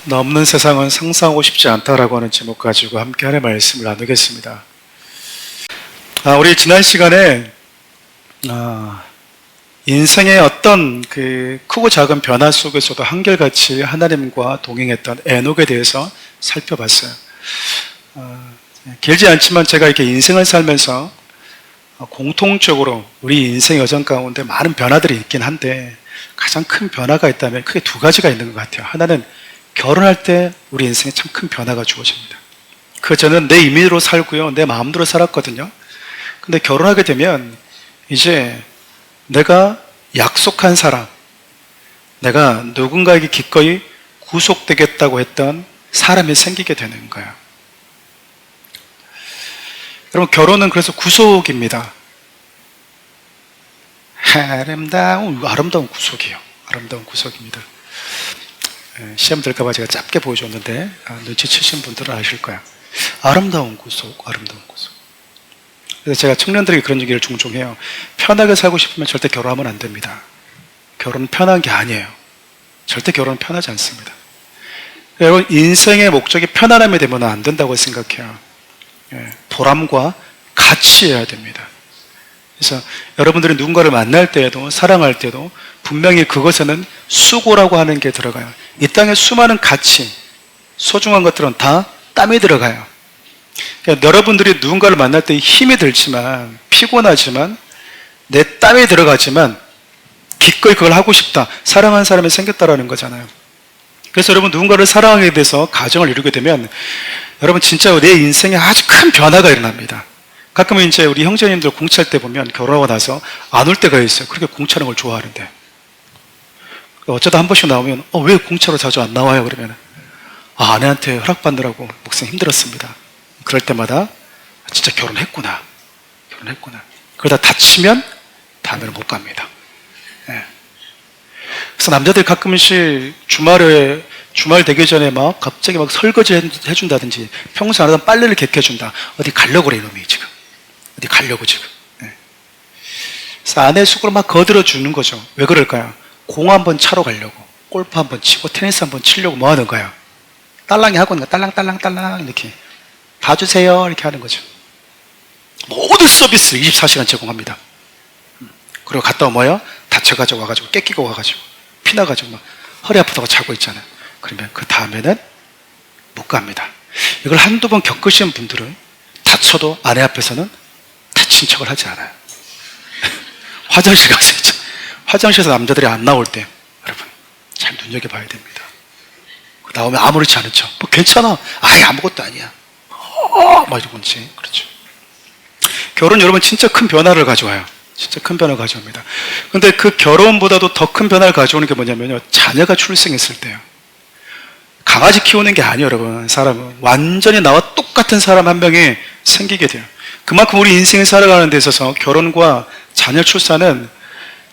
너 없는 세상은 상상하고 싶지 않다라고 하는 제목 가지고 함께 하나의 말씀을 나누겠습니다. 우리 지난 시간에 인생의 어떤 그 크고 작은 변화 속에서도 한결같이 하나님과 동행했던 에녹에 대해서 살펴봤어요. 길지 않지만 제가 이렇게 인생을 살면서 공통적으로 우리 인생 여정 가운데 많은 변화들이 있긴 한데 가장 큰 변화가 있다면 크게 두 가지가 있는 것 같아요. 하나는 결혼할 때 우리 인생에 참 큰 변화가 주어집니다. 저는 내 임의로 살고요, 내 마음대로 살았거든요. 근데 결혼하게 되면 이제 내가 약속한 사람, 내가 누군가에게 기꺼이 구속되겠다고 했던 사람이 생기게 되는 거예요. 여러분, 결혼은 그래서 구속입니다. 아름다운 구속이에요. 아름다운 구속입니다. 시험 들까봐 제가 짧게 보여줬는데 눈치채신 분들은 아실 거야. 아름다운 구속, 아름다운 구속. 그래서 제가 청년들에게 그런 얘기를 종종 해요. 편하게 살고 싶으면 절대 결혼하면 안 됩니다. 결혼은 편한 게 아니에요. 절대 결혼은 편하지 않습니다. 여러분, 인생의 목적이 편안함이 되면 안 된다고 생각해요. 보람과 가치여야 됩니다. 그래서 여러분들이 누군가를 만날 때에도, 사랑할 때도 분명히 그것에는 수고라고 하는 게 들어가요. 이 땅에 수많은 가치, 소중한 것들은 다 땀이 들어가요. 그러니까 여러분들이 누군가를 만날 때 힘이 들지만, 피곤하지만, 내 땀이 들어가지만 기꺼이 그걸 하고 싶다, 사랑하는 사람이 생겼다라는 거잖아요. 그래서 여러분, 누군가를 사랑하게 돼서 가정을 이루게 되면 여러분 진짜 내 인생에 아주 큰 변화가 일어납니다. 가끔은 이제 우리 형제님들 공차할 때 보면 결혼하고 나서 안 올 때가 있어요. 그렇게 공차하는 걸 좋아하는데 어쩌다 한 번씩 나오면 왜 공차로 자주 안 나와요? 그러면 아내한테 허락받느라고 목사님 힘들었습니다. 그럴 때마다 진짜 결혼했구나. 그러다 다치면 다음에는 못 갑니다. 그래서 남자들이 가끔씩 주말 되기 전에 갑자기 설거지 해준다든지 평소 안 하던 빨래를 개켜준다. 어디 가려고 그래, 이놈이 지금. 어디 가려고 지금. 그래서 아내 속으로 거들어 주는 거죠. 왜 그럴까요? 공 한번 차러 가려고, 골프 한번 치고, 테니스 한번 치려고 뭐 하는 거야? 딸랑이 하고 있는 거야. 딸랑 이렇게. 봐주세요. 이렇게 하는 거죠. 모든 서비스를 24시간 제공합니다. 그리고 갔다 오면 다쳐가지고 와가지고, 깨끼고 와가지고, 피나가지고 허리 아프다고 자고 있잖아요. 그러면 그 다음에는 못 갑니다. 이걸 한두 번 겪으신 분들은 다쳐도 아내 앞에서는 다친 척을 하지 않아요. 화장실 가서 있죠. 화장실에서 남자들이 안 나올 때 여러분 잘 눈여겨봐야 됩니다. 나오면 아무렇지 않은 척. 괜찮아. 아무것도 아니야. 이러고 있지. 그렇죠. 결혼 여러분 진짜 큰 변화를 가져와요. 진짜 큰 변화를 가져옵니다. 근데 그 결혼보다도 더 큰 변화를 가져오는 게 뭐냐면요, 자녀가 출생했을 때요. 강아지 키우는 게 아니에요, 여러분. 사람은 완전히 나와 똑같은 사람 한 명이 생기게 돼요. 그만큼 우리 인생을 살아가는 데 있어서 결혼과 자녀 출산은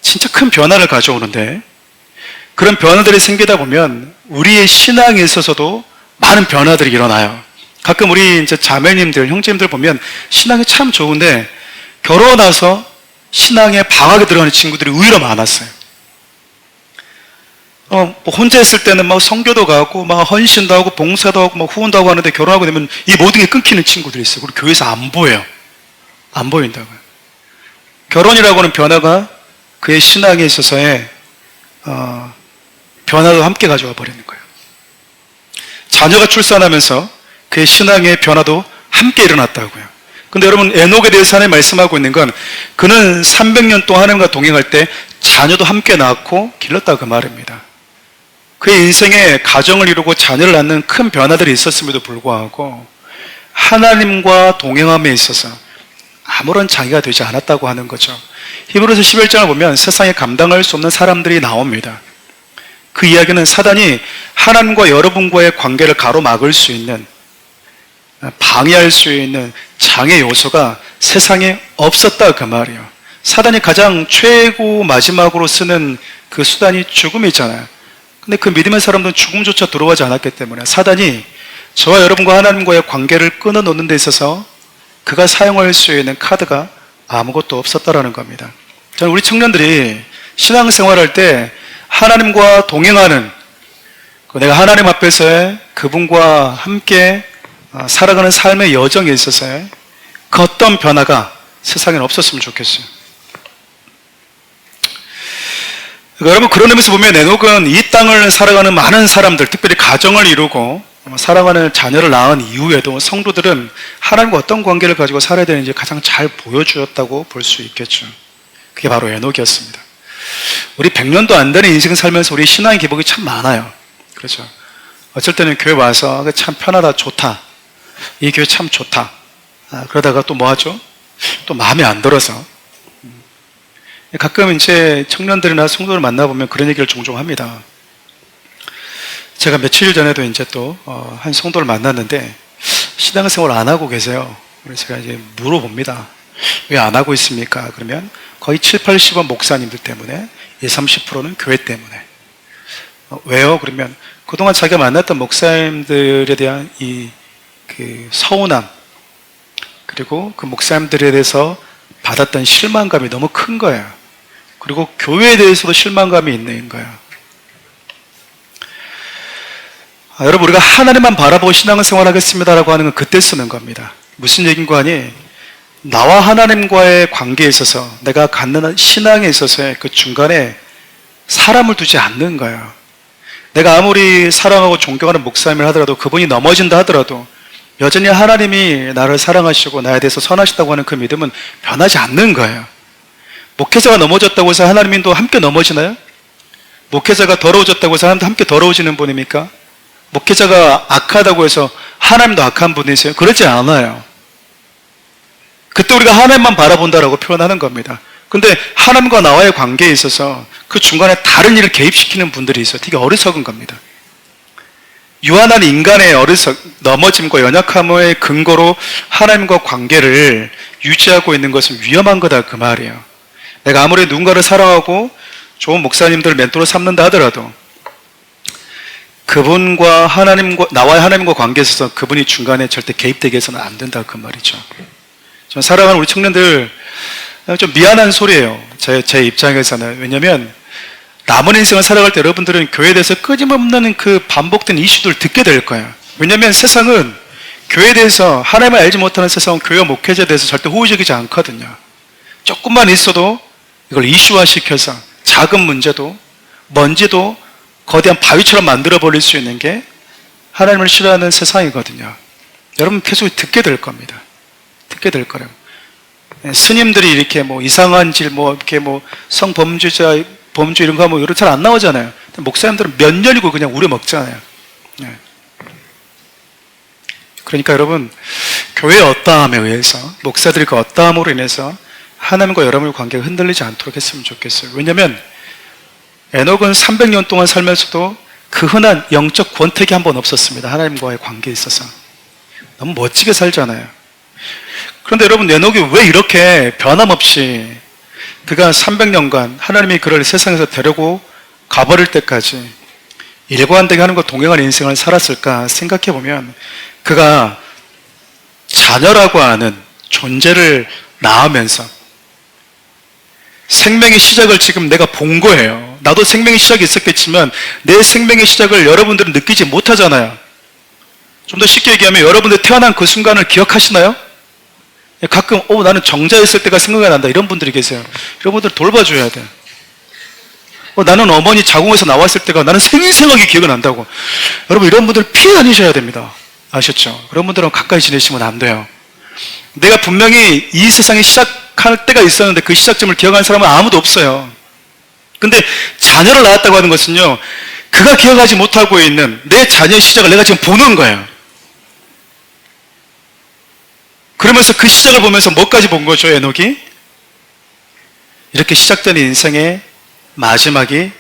진짜 큰 변화를 가져오는데, 그런 변화들이 생기다 보면 우리의 신앙에 있어서도 많은 변화들이 일어나요. 가끔 우리 이제 자매님들, 형제님들 보면 신앙이 참 좋은데 결혼하고 나서 신앙에 방학에 들어가는 친구들이 의외로 많았어요. 혼자 있을 때는 성교도 가고, 헌신도 하고, 봉사도 하고, 후원도 하고 하는데 결혼하고 되면 이 모든 게 끊기는 친구들이 있어요. 그리고 교회에서 안 보여요. 안 보인다고요. 결혼이라고 하는 변화가 그의 신앙에 있어서의 변화도 함께 가져와 버리는 거예요. 자녀가 출산하면서 그의 신앙의 변화도 함께 일어났다고요. 근데 여러분, 에녹에 대해서 하나님 말씀하고 있는 건 그는 300년 동안 하나님과 동행할 때 자녀도 함께 낳고 길렀다, 그 말입니다. 그의 인생에 가정을 이루고 자녀를 낳는 큰 변화들이 있었음에도 불구하고 하나님과 동행함에 있어서 아무런 장애가 되지 않았다고 하는 거죠. 히브리서 11장을 보면 세상에 감당할 수 없는 사람들이 나옵니다. 그 이야기는 사단이 하나님과 여러분과의 관계를 가로막을 수 있는, 방해할 수 있는 장애 요소가 세상에 없었다, 그 말이에요. 사단이 가장 최고 마지막으로 쓰는 그 수단이 죽음이잖아요. 근데 그 믿음의 사람들은 죽음조차 들어가지 않았기 때문에 사단이 저와 여러분과 하나님과의 관계를 끊어놓는 데 있어서 그가 사용할 수 있는 카드가 아무것도 없었다라는 겁니다. 저는 우리 청년들이 신앙생활할 때 하나님과 동행하는 내가 하나님 앞에서의 그분과 함께 살아가는 삶의 여정에 있어서의 그 어떤 변화가 세상에 없었으면 좋겠어요. 여러분, 그런 의미에서 보면 에녹은 이 땅을 살아가는 많은 사람들, 특별히 가정을 이루고 살아가는 자녀를 낳은 이후에도 성도들은 하나님과 어떤 관계를 가지고 살아야 되는지 가장 잘 보여주었다고 볼 수 있겠죠. 그게 바로 에녹이었습니다. 우리 100년도 안 되는 인생 살면서 우리 신앙의 기복이 참 많아요. 그렇죠. 어쩔 때는 교회 와서 참 편하다, 좋다. 이 교회 참 좋다. 그러다가 또 뭐 하죠? 또 마음에 안 들어서. 가끔 이제 청년들이나 성도를 만나보면 그런 얘기를 종종 합니다. 제가 며칠 전에도 이제 또 한 성도를 만났는데 신앙생활 안 하고 계세요. 그래서 제가 이제 물어봅니다. 왜 안 하고 있습니까? 그러면 거의 7, 80원 목사님들 때문에 20, 30%는 교회 때문에. 왜요? 그러면 그동안 자기가 만났던 목사님들에 대한 그 서운함, 그리고 그 목사님들에 대해서 받았던 실망감이 너무 큰 거예요. 그리고 교회에 대해서도 실망감이 있는 거예요. 여러분, 우리가 하나님만 바라보고 신앙생활 하겠습니다라고 하는 건 그때 쓰는 겁니다. 무슨 얘기인가 하니, 나와 하나님과의 관계에 있어서, 내가 갖는 신앙에 있어서의 그 중간에 사람을 두지 않는 거예요. 내가 아무리 사랑하고 존경하는 목사님을 하더라도, 그분이 넘어진다 하더라도 여전히 하나님이 나를 사랑하시고 나에 대해서 선하시다고 하는 그 믿음은 변하지 않는 거예요. 목회자가 넘어졌다고 해서 하나님도 함께 넘어지나요? 목회자가 더러워졌다고 해서 하나님도 함께 더러워지는 분입니까? 목회자가 악하다고 해서 하나님도 악한 분이세요? 그러지 않아요. 그때 우리가 하나님만 바라본다라고 표현하는 겁니다. 근데 하나님과 나와의 관계에 있어서 그 중간에 다른 일을 개입시키는 분들이 있어요. 되게 어리석은 겁니다. 유한한 인간의 넘어짐과 연약함의 근거로 하나님과 관계를 유지하고 있는 것은 위험한 거다, 그 말이에요. 내가 아무리 누군가를 사랑하고 좋은 목사님들을 멘토로 삼는다 하더라도 그분과 나와의 하나님과 관계에 있어서 그분이 중간에 절대 개입되게 해서는 안 된다, 그 말이죠. 좀 사랑하는 우리 청년들, 좀 미안한 소리예요. 제 입장에서는. 왜냐면 남은 인생을 살아갈 때 여러분들은 교회에 대해서 끊임없는 그 반복된 이슈들을 듣게 될 거예요. 왜냐면 세상은 교회에 대해서, 하나님을 알지 못하는 세상은 교회와 목회자에 대해서 절대 호의적이지 않거든요. 조금만 있어도 이걸 이슈화시켜서 작은 문제도 먼지도 거대한 바위처럼 만들어버릴 수 있는 게 하나님을 싫어하는 세상이거든요. 여러분 계속 듣게 될 겁니다. 듣게 될 거예요. 스님들이 이렇게 이상한 질, 이렇게 성범죄자, 범죄 이런 거 하면 이런 잘 안 나오잖아요. 목사님들은 몇 년이고 그냥 우려먹잖아요. 네. 그러니까 여러분, 교회의 어떠함에 의해서, 목사들이 그 어떠함으로 인해서 하나님과 여러분의 관계가 흔들리지 않도록 했으면 좋겠어요. 왜냐하면 에녹은 300년 동안 살면서도 그 흔한 영적 권태기 한 번 없었습니다. 하나님과의 관계에 있어서. 너무 멋지게 살잖아요. 그런데 여러분, 에녹이 왜 이렇게 변함없이 그가 300년간 하나님이 그를 세상에서 데리고 가버릴 때까지 일관되게 하는 것 동행한 인생을 살았을까 생각해보면, 그가 자녀라고 하는 존재를 낳으면서 생명의 시작을 지금 내가 본 거예요. 나도 생명의 시작이 있었겠지만 내 생명의 시작을 여러분들은 느끼지 못하잖아요. 좀 더 쉽게 얘기하면 여러분들 태어난 그 순간을 기억하시나요? 가끔 나는 정자였을 때가 생각이 난다, 이런 분들이 계세요. 여러분들 돌봐줘야 돼. 나는 어머니 자궁에서 나왔을 때가 나는 생생하게 기억이 난다고. 여러분, 이런 분들 피해 다니셔야 됩니다. 아셨죠? 그런 분들은 가까이 지내시면 안 돼요. 내가 분명히 이 세상에 시작할 때가 있었는데 그 시작점을 기억하는 사람은 아무도 없어요. 근데 자녀를 낳았다고 하는 것은요, 그가 기억하지 못하고 있는 내 자녀의 시작을 내가 지금 보는 거예요. 그러면서 그 시작을 보면서 뭐까지 본 거죠, 에녹이? 이렇게 시작된 인생의 마지막이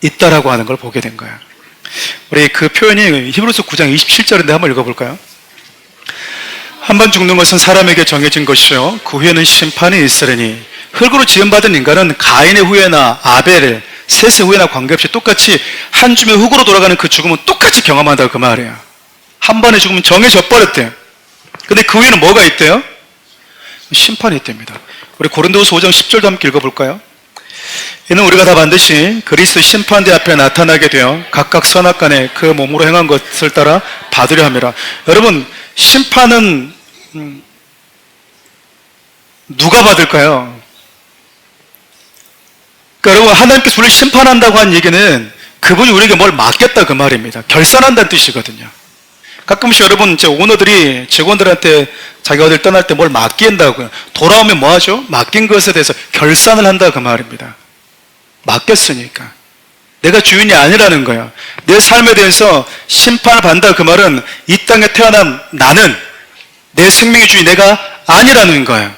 있다라고 하는 걸 보게 된 거예요. 우리 그 표현이 히브리서 9장 27절인데 한번 읽어볼까요? 한 번 죽는 것은 사람에게 정해진 것이요 그 후에는 심판이 있으리니 흙으로 지음받은 인간은 가인의 후회나 아벨의 셋의 후회나 관계없이 똑같이 한 줌의 흙으로 돌아가는 그 죽음은 똑같이 경험한다고, 그 말이에요. 한 번의 죽음은 정해져 버렸대요. 근데 그 후에는 뭐가 있대요? 심판이 있답니다. 우리 고린도후서 5장 10절도 함께 읽어볼까요? 이는 우리가 다 반드시 그리스도 심판대 앞에 나타나게 되어 각각 선악간에 그 몸으로 행한 것을 따라 받으려 함이라. 여러분, 심판은 누가 받을까요? 그러니까 여러분, 하나님께서 우리를 심판한다고 한 얘기는 그분이 우리에게 뭘 맡겼다 그 말입니다. 결산한다는 뜻이거든요. 가끔씩 여러분, 제 오너들이 직원들한테 자기 어딜 떠날 때 뭘 맡긴다고요. 돌아오면 뭐 하죠? 맡긴 것에 대해서 결산을 한다 그 말입니다. 맡겼으니까. 내가 주인이 아니라는 거야. 내 삶에 대해서 심판을 받는다 그 말은 이 땅에 태어난 나는 내 생명의 주인 내가 아니라는 거야.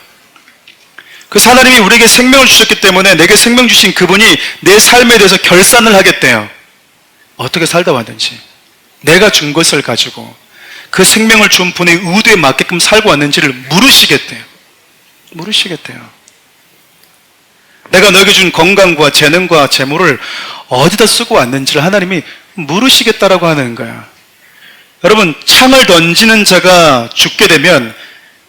그래서 하나님이 우리에게 생명을 주셨기 때문에 내게 생명 주신 그분이 내 삶에 대해서 결산을 하겠대요. 어떻게 살다 왔는지, 내가 준 것을 가지고 그 생명을 준 분의 의도에 맞게끔 살고 왔는지를 물으시겠대요. 물으시겠대요. 내가 너에게 준 건강과 재능과 재물을 어디다 쓰고 왔는지를 하나님이 물으시겠다라고 하는 거야. 여러분, 창을 던지는 자가 죽게 되면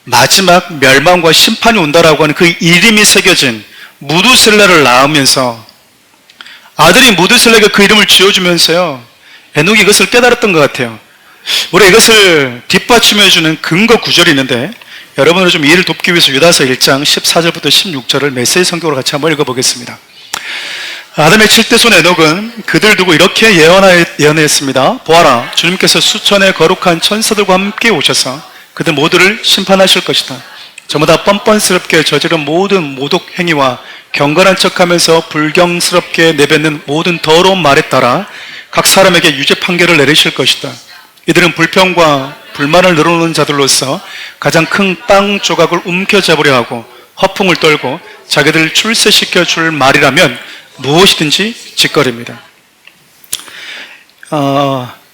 마지막 멸망과 심판이 온다라고 하는 그 이름이 새겨진 무두셀라를 낳으면서 아들이 무두셀라에게 그 이름을 지어주면서요, 에녹이 이것을 깨달았던 것 같아요. 우리 이것을 뒷받침해주는 근거 구절이 있는데, 여러분을 좀 이해를 돕기 위해서 유다서 1장 14절부터 16절을 메시지 성경으로 같이 한번 읽어보겠습니다. 아담의 7대 손 에녹은 그들 두고 이렇게 예언했습니다. 보아라, 주님께서 수천의 거룩한 천사들과 함께 오셔서 그들 모두를 심판하실 것이다. 전부 다 뻔뻔스럽게 저지른 모든 모독 행위와 경건한 척하면서 불경스럽게 내뱉는 모든 더러운 말에 따라 각 사람에게 유죄 판결을 내리실 것이다. 이들은 불평과 불만을 늘어놓는 자들로서 가장 큰 빵 조각을 움켜잡으려 하고 허풍을 떨고 자기들을 출세시켜 줄 말이라면 무엇이든지 짓거립니다.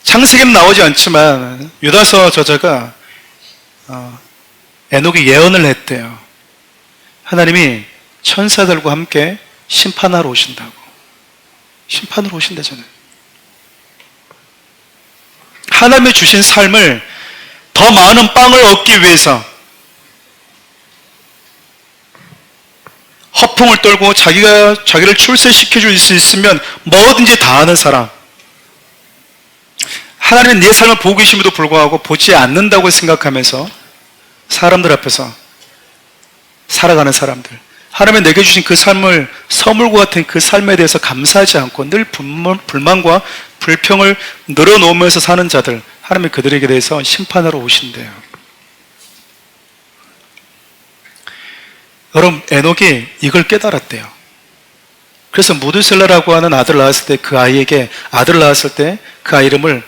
창세기는 나오지 않지만 유다서 저자가 에녹이 예언을 했대요. 하나님이 천사들과 함께 심판하러 오신다고. 심판으로 오신다잖아요. 하나님이 주신 삶을 더 많은 빵을 얻기 위해서 허풍을 떨고 자기를 출세시켜 줄 수 있으면 뭐든지 다 하는 사람. 하나님은 네 삶을 보고 계심에도 불구하고 보지 않는다고 생각하면서 사람들 앞에서 살아가는 사람들. 하나님이 내게 주신 그 삶을 선물과 같은 그 삶에 대해서 감사하지 않고 늘 불만과 불평을 늘어놓으면서 사는 자들, 하나님이 그들에게 대해서 심판하러 오신대요. 여러분, 에녹이 이걸 깨달았대요. 그래서 무드셀라라고 하는 아들을 낳았을 때 그 아이에게 아들을 낳았을 때 그 아이 이름을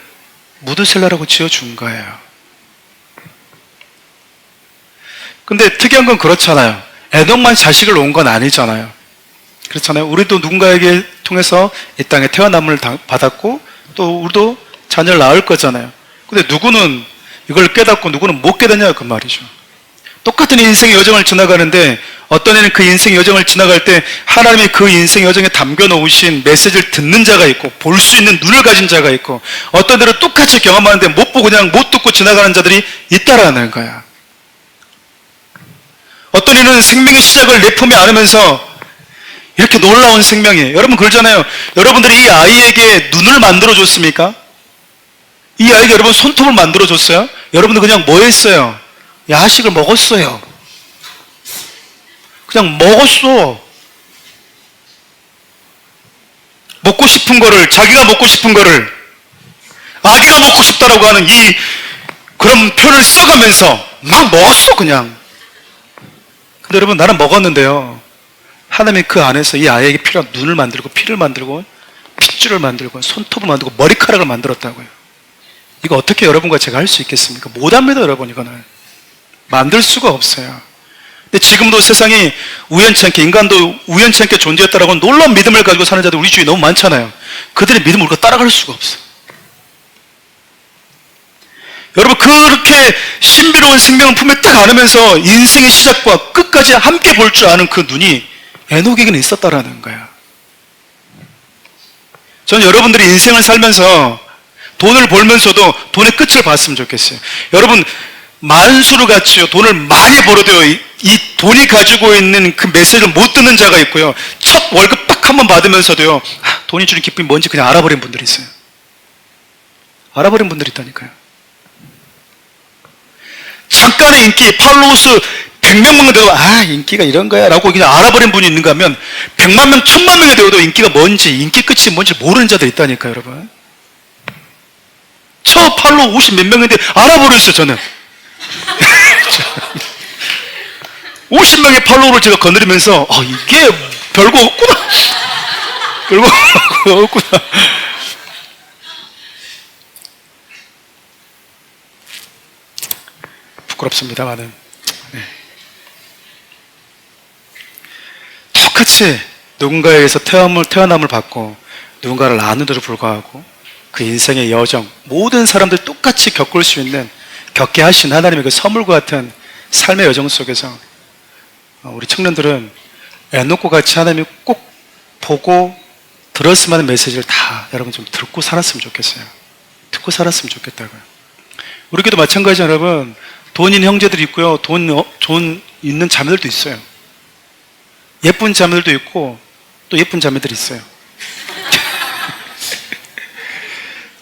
무드셀라라고 지어준 거예요. 근데 특이한 건 그렇잖아요. 에녹만 자식을 놓은 건 아니잖아요. 그렇잖아요. 우리도 누군가에게 통해서 이 땅에 태어남을 받았고 또 우리도 자녀를 낳을 거잖아요. 근데 누구는 이걸 깨닫고 누구는 못 깨닫냐 그 말이죠. 똑같은 인생의 여정을 지나가는데 어떤 애는 그 인생의 여정을 지나갈 때 하나님이 그 인생의 여정에 담겨 놓으신 메시지를 듣는 자가 있고 볼 수 있는 눈을 가진 자가 있고 어떤 애는 똑같이 경험하는데 못 보고 그냥 못 듣고 지나가는 자들이 있다라는 거야. 어떤 애는 생명의 시작을 내품에 안으면서 이렇게 놀라운 생명이에요. 여러분 그러잖아요. 여러분들이 이 아이에게 눈을 만들어줬습니까? 이 아이에게 여러분 손톱을 만들어줬어요? 여러분들 그냥 뭐 했어요? 야식을 먹었어요. 그냥 먹었어. 먹고 싶은 거를, 자기가 먹고 싶은 거를 아기가 먹고 싶다라고 하는 그런 표현을 써가면서 막 먹었어 그냥. 근데 여러분 나는 먹었는데요, 하나님이 그 안에서 이 아이에게 필요한 눈을 만들고 피를 만들고 핏줄을 만들고 손톱을 만들고 머리카락을 만들었다고요. 이거 어떻게 여러분과 제가 할 수 있겠습니까? 못합니다 여러분. 이거는 만들 수가 없어요. 근데 지금도 세상이 우연치 않게, 인간도 우연치 않게 존재했다라고 놀라운 믿음을 가지고 사는 자들 우리 주위에 너무 많잖아요. 그들의 믿음을 우리가 따라갈 수가 없어요. 여러분 그렇게 신비로운 생명을 품에 딱 안으면서 인생의 시작과 끝까지 함께 볼 줄 아는 그 눈이 에녹에게는 있었다라는 거야. 저는 여러분들이 인생을 살면서 돈을 벌면서도 돈의 끝을 봤으면 좋겠어요. 여러분 만수르 같이요 돈을 많이 벌어도요 이 돈이 가지고 있는 그 메시지를 못 듣는 자가 있고요, 첫 월급 딱 한 번 받으면서도요, 돈이 주는 기쁨이 뭔지 그냥 알아버린 분들이 있어요. 알아버린 분들이 있다니까요. 잠깐의 인기, 팔로우 수 100명만 돼도 인기가 이런 거야 라고 그냥 알아버린 분이 있는가 하면 100만 명, 1000만 명이 되어도 인기가 뭔지, 인기 끝이 뭔지 모르는 자들이 있다니까요, 여러분. 저 팔로우 50 몇 명인데 알아버렸어요, 저는. 50명의 팔로우를 제가 거느리면서 이게 별거 없구나. 별거 없구나. 부끄럽습니다만은. 네. 똑같이 누군가에게서 태어남을 받고 누군가를 낳는데도 불구하고 그 인생의 여정, 모든 사람들 똑같이 겪을 수 있는, 겪게 하신 하나님의 그 선물과 같은 삶의 여정 속에서 우리 청년들은 에녹과 같이 하나님이 꼭 보고 들었으면 하는 메시지를 다 여러분 좀 듣고 살았으면 좋겠어요. 듣고 살았으면 좋겠다고요. 우리에게도 마찬가지죠, 여러분. 돈 있는 형제들이 있고요. 돈 있는 자매들도 있어요. 예쁜 자매들도 있고 또 예쁜 자매들이 있어요.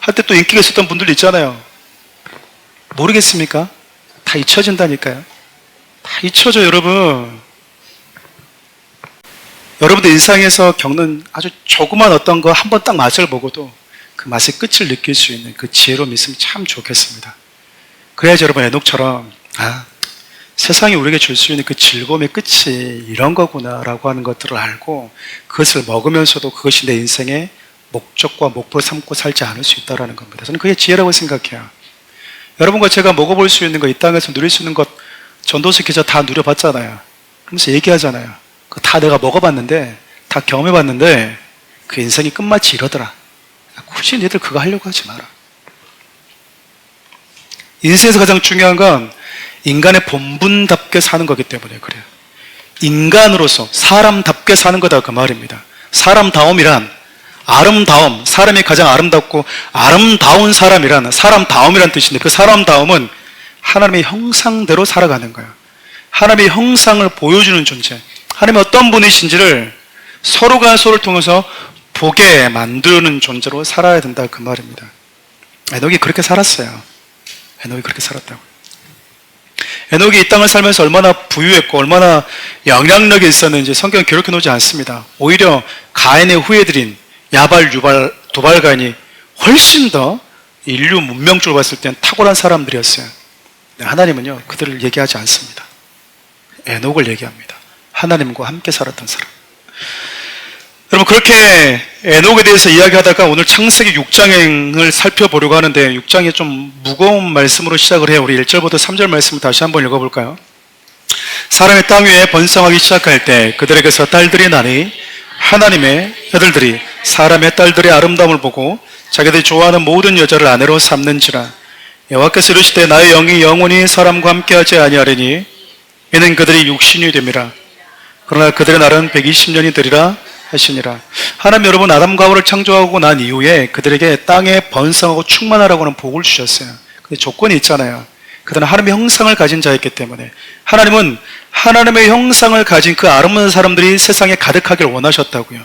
한때 또 인기가 있었던 분들도 있잖아요. 모르겠습니까? 다 잊혀진다니까요. 다 잊혀져, 여러분. 여러분들 일상에서 겪는 아주 조그만 어떤 거 한 번 딱 맛을 보고도 그 맛의 끝을 느낄 수 있는 그 지혜로움이 있으면 참 좋겠습니다. 그래야지 여러분 에녹처럼 세상이 우리에게 줄 수 있는 그 즐거움의 끝이 이런 거구나 라고 하는 것들을 알고 그것을 먹으면서도 그것이 내 인생의 목적과 목표를 삼고 살지 않을 수 있다는 겁니다. 저는 그게 지혜라고 생각해요. 여러분과 제가 먹어볼 수 있는 거, 이 땅에서 누릴 수 있는 것, 전도서 기자 다 누려봤잖아요. 그러면서 얘기하잖아요. 그거 다 내가 먹어봤는데, 다 경험해봤는데 그 인생이 끝마치 이러더라. 굳이 너희들 그거 하려고 하지 마라. 인생에서 가장 중요한 건 인간의 본분답게 사는 거기 때문에 그래요. 인간으로서 사람답게 사는 거다, 그 말입니다. 사람다움이란 아름다움, 사람이 가장 아름답고 아름다운 사람이란 사람다움이란 뜻인데, 그 사람다움은 하나님의 형상대로 살아가는 거예요. 하나님의 형상을 보여주는 존재, 하나님이 어떤 분이신지를 서로가 서로를 통해서 보게 만드는 존재로 살아야 된다, 그 말입니다. 에녹이 그렇게 살았어요. 에녹이 그렇게 살았다고. 에녹이 이 땅을 살면서 얼마나 부유했고 얼마나 영향력이 있었는지 성경은 기록해 놓지 않습니다. 오히려 가인의 후예들인 야발, 유발, 도발가인이 훨씬 더 인류 문명적으로 봤을 때는 탁월한 사람들이었어요. 하나님은요, 그들을 얘기하지 않습니다. 에녹을 얘기합니다. 하나님과 함께 살았던 사람. 여러분, 그렇게 에녹에 대해서 이야기하다가 오늘 창세기 6장을 살펴보려고 하는데, 6장이 좀 무거운 말씀으로 시작을 해요. 우리 1절부터 3절 말씀을 다시 한번 읽어볼까요? 사람의 땅 위에 번성하기 시작할 때 그들에게서 딸들이 나니 하나님의 아들들이 사람의 딸들의 아름다움을 보고 자기들이 좋아하는 모든 여자를 아내로 삼는지라. 여호와께서 이르시되 나의 영이 영원히 사람과 함께하지 아니하리니 이는 그들이 육신이 됨이라. 그러나 그들의 날은 120년이 되리라 하시니라. 하나님, 여러분, 아담과 하와를 창조하고 난 이후에 그들에게 땅에 번성하고 충만하라고 하는 복을 주셨어요. 근데 조건이 있잖아요. 그들은 하나님의 형상을 가진 자였기 때문에 하나님은 하나님의 형상을 가진 그 아름다운 사람들이 세상에 가득하길 원하셨다고요.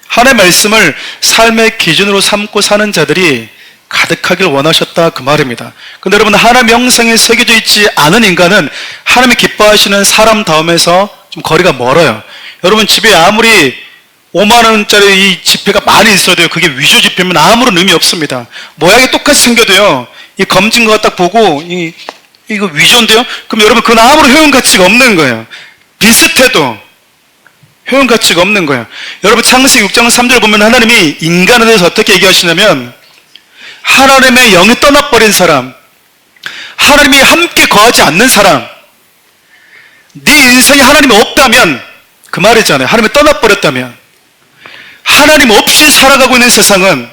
하나님의 말씀을 삶의 기준으로 삼고 사는 자들이 가득하길 원하셨다, 그 말입니다. 근데 여러분, 하나님의 형상에 새겨져 있지 않은 인간은 하나님이 기뻐하시는 사람다움에서 좀 거리가 멀어요. 여러분, 집에 아무리 5만 원짜리 이 지폐가 많이 있어도요, 그게 위조 지폐면 아무런 의미 없습니다. 모양이 똑같이 생겨도요, 이 검진 거 딱 보고 이거 위조인데요? 그럼 여러분, 그건 아무런 효용 가치가 없는 거예요. 비슷해도 효용 가치가 없는 거예요. 여러분, 창세기 6장 3절 보면 하나님이 인간에 대해서 어떻게 얘기하시냐면, 하나님의 영이 떠나버린 사람, 하나님이 함께 거하지 않는 사람, 네 인생에 하나님이 없다면, 그 말이잖아요. 하나님이 떠나버렸다면, 하나님 없이 살아가고 있는 세상은,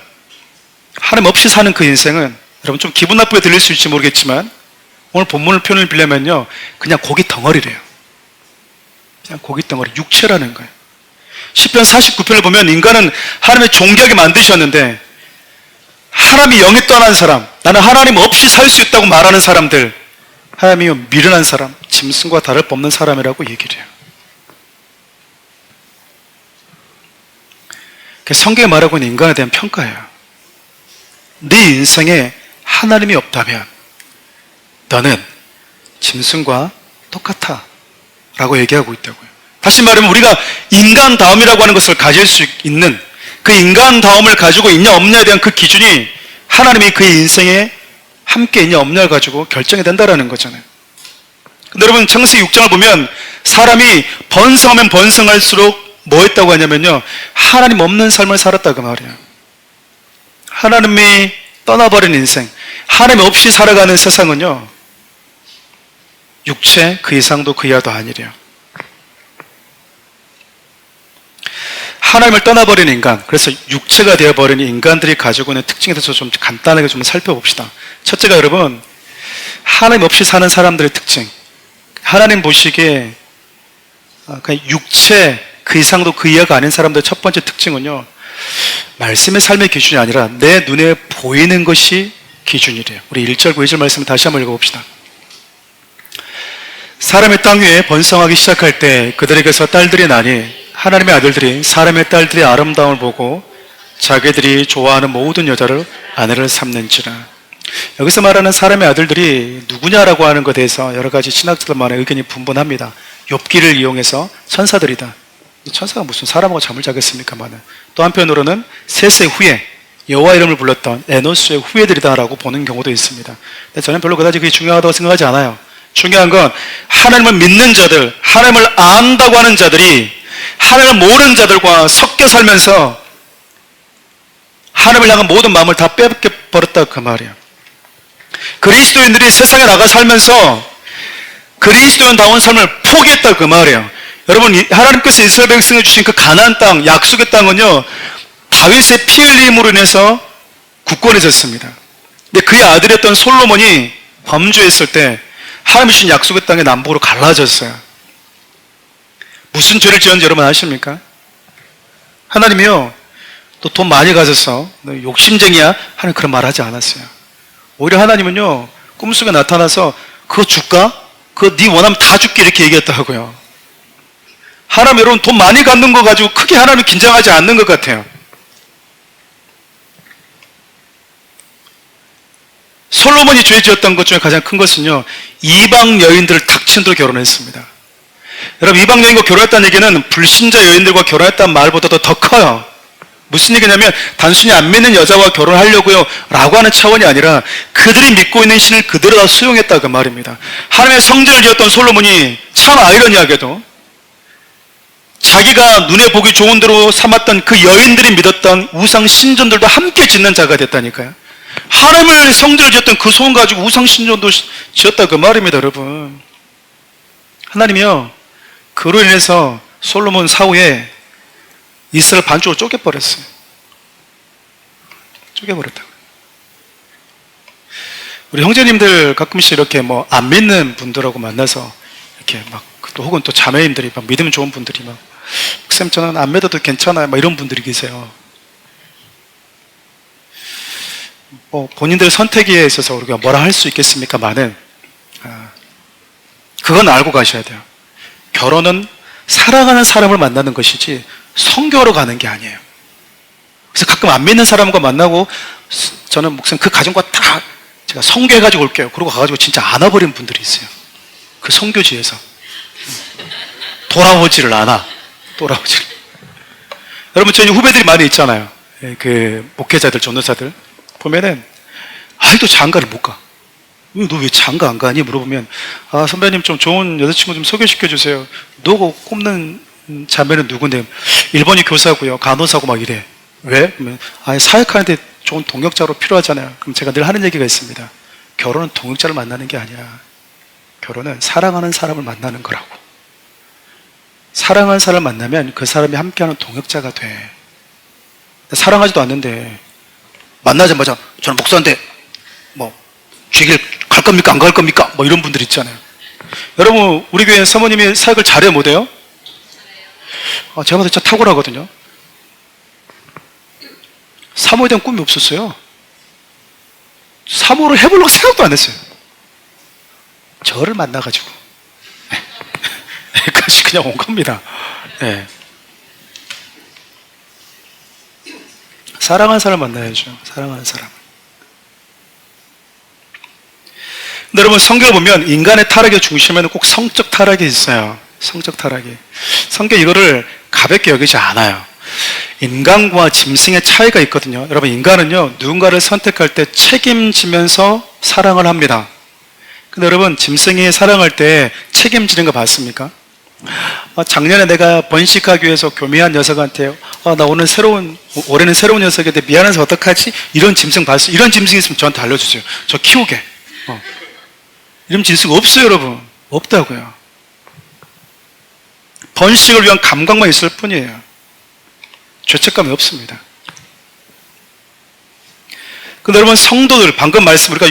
하나님 없이 사는 그 인생은, 여러분 좀 기분 나쁘게 들릴 수 있을지 모르겠지만 오늘 본문을 표현을 빌려면요, 그냥 고기 덩어리래요. 그냥 고기 덩어리, 육체라는 거예요. 시편 49편을 보면 인간은 하나님의 존귀하게 만드셨는데, 하나님이 영이 떠난 사람, 나는 하나님 없이 살 수 있다고 말하는 사람들, 하나님이 미련한 사람, 짐승과 다를 바 없는 사람이라고 얘기를 해요. 성경이 말하고 있는 인간에 대한 평가예요. 네 인생에 하나님이 없다면 너는 짐승과 똑같아 라고 얘기하고 있다고요. 다시 말하면 우리가 인간다움이라고 하는 것을 가질 수 있는, 그 인간다움을 가지고 있냐 없냐에 대한 그 기준이 하나님이 그의 인생에 함께 있냐 없냐를 가지고 결정이 된다는 거잖아요. 근데 여러분, 창세기 6장을 보면 사람이 번성하면 번성할수록 뭐 했다고 하냐면요, 하나님 없는 삶을 살았다 그 말이에요. 하나님이 떠나버린 인생, 하나님 없이 살아가는 세상은요, 육체 그 이상도 그 이하도 아니래요. 하나님을 떠나버린 인간, 그래서 육체가 되어버린 인간들이 가지고 있는 특징에 대해서 좀 간단하게 좀 살펴봅시다. 첫째가 여러분, 하나님 없이 사는 사람들의 특징, 하나님 보시기에 그냥 육체 그 이상도 그 이하가 아닌 사람들의 첫 번째 특징은요, 말씀의 삶의 기준이 아니라 내 눈에 보이는 것이 기준이래요. 우리 1절과 2절 말씀을 다시 한번 읽어봅시다. 사람의 땅 위에 번성하기 시작할 때 그들에게서 딸들이 나니 하나님의 아들들이 사람의 딸들의 아름다움을 보고 자기들이 좋아하는 모든 여자를 아내를 삼는지라. 여기서 말하는 사람의 아들들이 누구냐라고 하는 것에 대해서 여러 가지 신학자들만의 의견이 분분합니다. 욥기를 이용해서 천사들이다. 천사가 무슨 사람하고 잠을 자겠습니까마는. 또 한편으로는 셋의 후예, 여호와 이름을 불렀던 에노스의 후예들이다라고 보는 경우도 있습니다. 근데 저는 별로 그다지 그게 중요하다고 생각하지 않아요. 중요한 건 하나님을 믿는 자들, 하나님을 안다고 하는 자들이 하나님을 모르는 자들과 섞여 살면서 하나님을 향한 모든 마음을 다 빼앗겨 버렸다 그 말이에요. 그리스도인들이 세상에 나가 살면서 그리스도인다운 삶을 포기했다 그 말이에요. 여러분, 하나님께서 이스라엘 백성에 주신 그 가나안 땅, 약속의 땅은요, 다윗의 피 흘림으로 인해서 굳건해졌습니다. 근데 그의 아들이었던 솔로몬이 범죄했을 때 하나님이 주신 약속의 땅의 남북으로 갈라졌어요. 무슨 죄를 지었는지 여러분 아십니까? 하나님이요, 또 돈 많이 가졌어, 너 욕심쟁이야? 하나님 그런 말 하지 않았어요. 오히려 하나님은요, 꿈속에 나타나서 그거 줄까? 그거 네 원하면 다 줄게 이렇게 얘기했다고요. 하나님, 여러분, 돈 많이 갖는 거 가지고 크게 하나님 긴장하지 않는 것 같아요. 솔로몬이 죄 지었던 것 중에 가장 큰 것은요, 이방 여인들을 닥친 대로 결혼했습니다. 여러분, 이방 여인과 결혼했다는 얘기는 불신자 여인들과 결혼했다는 말보다도 더 커요. 무슨 얘기냐면 단순히 안 믿는 여자와 결혼하려고요 라고 하는 차원이 아니라 그들이 믿고 있는 신을 그대로 다 수용했다 그 말입니다. 하나님의 성전을 지었던 솔로몬이 참 아이러니하게도 자기가 눈에 보기 좋은 대로 삼았던 그 여인들이 믿었던 우상 신전들도 함께 짓는 자가 됐다니까요. 하나님을 성전을 지었던 그 소원 가지고 우상 신전도 지었다 그 말입니다. 여러분, 하나님이요, 그로 인해서 솔로몬 사후에 이스라엘 반쪽으로 쪼개버렸어요. 쪼개버렸다고요. 우리 형제님들 가끔씩 이렇게 뭐 안 믿는 분들하고 만나서 이렇게 막, 또 혹은 또 자매님들이 막 믿음 좋은 분들이 막, 쌤 저는 안 믿어도 괜찮아요, 막 이런 분들이 계세요. 뭐 본인들 선택에 있어서 우리가 뭐라 할 수 있겠습니까만은, 그건 알고 가셔야 돼요. 결혼은 사랑하는 사람을 만나는 것이지 성교하러 가는 게 아니에요. 그래서 가끔 안 믿는 사람과 만나고 저는 목사님 그 가정과 다 제가 성교해가지고 올게요. 그러고 가가지고 진짜 안아버린 분들이 있어요. 그 성교지에서 돌아오지를 않아. 돌아오지를. 여러분, 저희 후배들이 많이 있잖아요. 그 목회자들, 전도사들 보면은 아직도 장가를 못 가. 너 왜 장가 안 가니? 물어보면, 아, 선배님 좀 좋은 여자친구 좀 소개시켜 주세요. 너가 꼽는 자매는 누군데? 1번이 교사고요, 간호사고 막 이래. 왜? 그러면, 아니, 사역하는데 좋은 동역자로 필요하잖아요. 그럼 제가 늘 하는 얘기가 있습니다. 결혼은 동역자를 만나는 게 아니야. 결혼은 사랑하는 사람을 만나는 거라고. 사랑하는 사람을 만나면 그 사람이 함께하는 동역자가 돼. 사랑하지도 않는데 만나자마자 저는 목사인데 뭐 주길 갈 겁니까? 안 갈 겁니까? 뭐 이런 분들 있잖아요. 여러분, 우리 교회 사모님이 사역을 잘해요, 못해요? 제가 봐도 진짜 탁월하거든요. 사모에 대한 꿈이 없었어요. 사모를 해보려고 생각도 안 했어요. 저를 만나가지고 여기까지 그냥 온 겁니다. 네. 사랑하는 사람 만나야죠. 사랑하는 사람. 근데 여러분 성경을 보면 인간의 타락의 중심에는 꼭 성적 타락이 있어요. 성적 타락이. 성경 이거를 가볍게 여기지 않아요. 인간과 짐승의 차이가 있거든요. 여러분 인간은요 누군가를 선택할 때 책임지면서 사랑을 합니다. 근데 여러분 짐승이 사랑할 때 책임지는 거 봤습니까? 작년에 내가 번식하기 위해서 교미한 녀석한테 나 올해는 새로운 녀석인데 미안해서 어떡하지? 이런 짐승 봤어요? 이런 짐승 있으면 저한테 알려주세요. 저 키우게. 이런 짐승 없어요 여러분. 없다고요. 번식을 위한 감각만 있을 뿐이에요. 죄책감이 없습니다. 근데 여러분 성도들 방금 말씀 우리가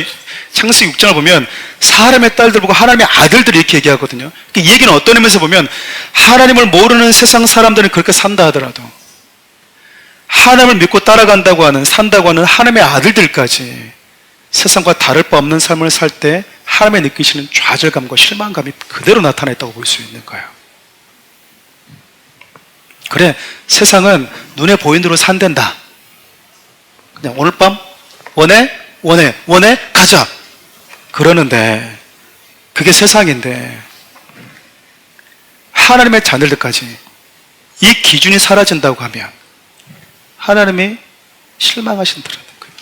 창세기 6장을 보면 사람의 딸들 보고 하나님의 아들들이 이렇게 얘기하거든요. 이 얘기는 어떤 의미에서 보면 하나님을 모르는 세상 사람들은 그렇게 산다 하더라도 하나님을 믿고 따라간다고 하는 산다고 하는 하나님의 아들들까지 세상과 다를 바 없는 삶을 살 때 하나님의 느끼시는 좌절감과 실망감이 그대로 나타났다고 볼 수 있는 거예요. 그래 세상은 눈에 보이는 대로 산댄다. 그냥 오늘 밤 원해 가자 그러는데 그게 세상인데 하나님의 자녀들까지 이 기준이 사라진다고 하면 하나님이 실망하신다는 거예요.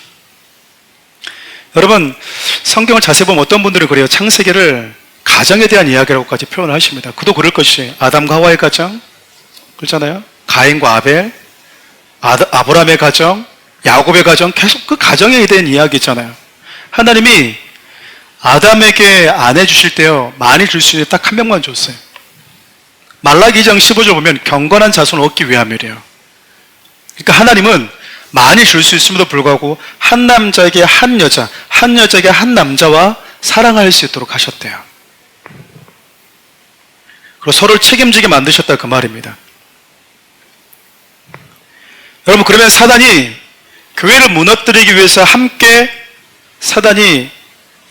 여러분 성경을 자세히 보면 어떤 분들은 그래요. 창세기를 가정에 대한 이야기라고까지 표현을 하십니다. 그도 그럴 것이 아담과 하와의 가정 그렇잖아요. 가인과 아벨, 아브라함의 가정, 야곱의 가정, 계속 그 가정에 대한 이야기잖아요. 하나님이 아담에게 아내 주실 때요 많이 줄 수 있는 딱 한 명만 줬어요. 말라기 2장 15절 보면 경건한 자손을 얻기 위함이래요. 그러니까 하나님은 많이 줄 수 있음에도 불구하고 한 남자에게 한 여자, 한 여자에게 한 남자와 사랑할 수 있도록 하셨대요. 그리고 서로를 책임지게 만드셨다 그 말입니다. 여러분 그러면 사단이 교회를 무너뜨리기 위해서 함께 사단이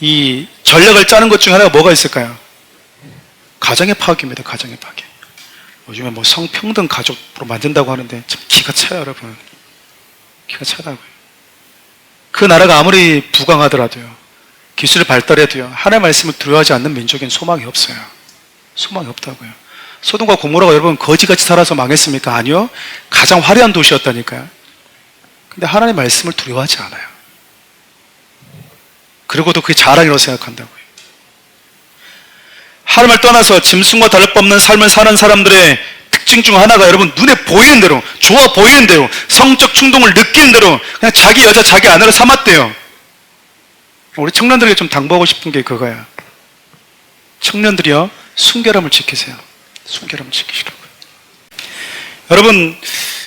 이 전략을 짜는 것 중에 하나가 뭐가 있을까요? 가정의 파괴입니다. 가정의 파괴. 요즘에 뭐 성평등 가족으로 만든다고 하는데 참 기가 차요 여러분. 기가 차다고요. 그 나라가 아무리 부강하더라도요 기술이 발달해도요 하나님의 말씀을 두려워하지 않는 민족엔 소망이 없어요. 소망이 없다고요. 소돔과 고모라가 여러분 거지같이 살아서 망했습니까? 아니요. 가장 화려한 도시였다니까요. 근데 하나님의 말씀을 두려워하지 않아요. 그리고도 그게 자랑이라고 생각한다고요. 하나님을 떠나서 짐승과 다를 바 없는 삶을 사는 사람들의 특징 중 하나가 여러분 눈에 보이는 대로 좋아 보이는 대로 성적 충동을 느끼는 대로 그냥 자기 여자 자기 아내로 삼았대요. 우리 청년들에게 좀 당부하고 싶은 게 그거야. 청년들이요 순결함을 지키세요. 순결함을 지키시라고요. 여러분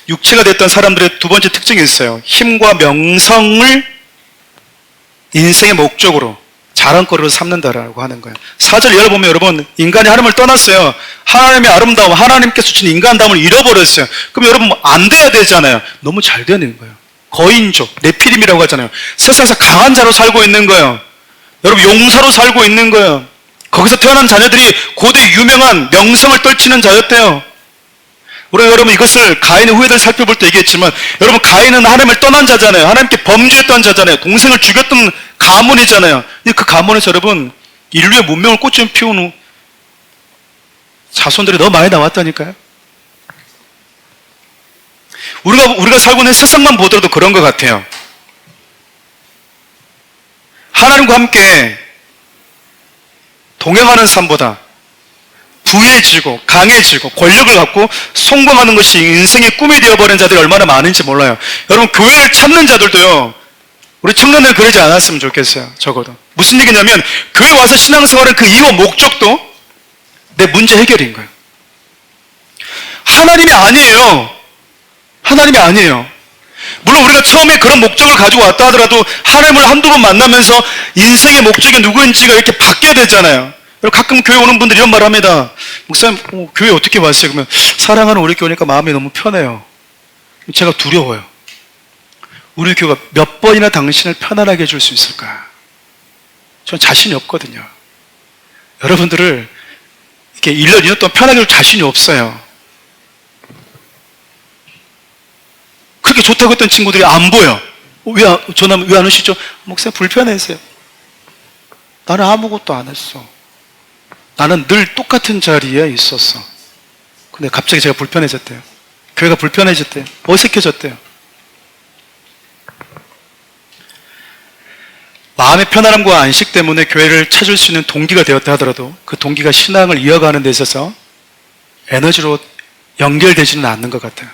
육체가 됐던 사람들의 두 번째 특징이 있어요. 힘과 명성을 인생의 목적으로 자랑거리로 삼는다라고 하는 거예요. 4절 이하를 보면 여러분 인간이 하나님을 떠났어요. 하나님의 아름다움 하나님께서 주신 인간다움을 잃어버렸어요. 그럼 여러분 안 돼야 되잖아요. 너무 잘 되는 거예요. 거인족 네피림이라고 하잖아요. 세상에서 강한 자로 살고 있는 거예요. 여러분 용사로 살고 있는 거예요. 거기서 태어난 자녀들이 고대 유명한 명성을 떨치는 자였대요. 우리가 여러분 이것을 가인의 후예들을 살펴볼 때 얘기했지만 여러분 가인은 하나님을 떠난 자잖아요. 하나님께 범죄했던 자잖아요. 동생을 죽였던 가문이잖아요. 근데 그 가문에서 여러분 인류의 문명을 꽃좀 피운 후 자손들이 너무 많이 나왔다니까요. 우리가 살고 있는 세상만 보더라도 그런 것 같아요. 하나님과 함께 동행하는 삶보다 부해지고 강해지고 권력을 갖고 성공하는 것이 인생의 꿈이 되어버린 자들이 얼마나 많은지 몰라요. 여러분 교회를 찾는 자들도요 우리 청년들 그러지 않았으면 좋겠어요. 적어도 무슨 얘기냐면 교회 와서 신앙생활은 그 이유 목적도 내 문제 해결인 거예요. 하나님이 아니에요. 하나님이 아니에요. 물론 우리가 처음에 그런 목적을 가지고 왔다 하더라도 하나님을 한두 번 만나면서 인생의 목적이 누구인지가 이렇게 바뀌어야 되잖아요. 가끔 교회 오는 분들이 이런 말 합니다. 목사님 교회 어떻게 왔어요? 그러면 사랑하는 우리 교회니까 마음이 너무 편해요. 제가 두려워요. 우리 교회가 몇 번이나 당신을 편안하게 해줄 수 있을까? 전 자신이 없거든요. 여러분들을 이렇게 1년, 2년 동안 편하게 해줄 자신이 없어요. 그렇게 좋다고 했던 친구들이 안 보여. 전화 왜 안 오시죠? 목사님 불편해서요. 나는 아무것도 안 했어. 나는 늘 똑같은 자리에 있었어. 근데 갑자기 제가 불편해졌대요. 교회가 불편해졌대요. 어색해졌대요. 마음의 편안함과 안식 때문에 교회를 찾을 수 있는 동기가 되었다 하더라도 그 동기가 신앙을 이어가는 데 있어서 에너지로 연결되지는 않는 것 같아요.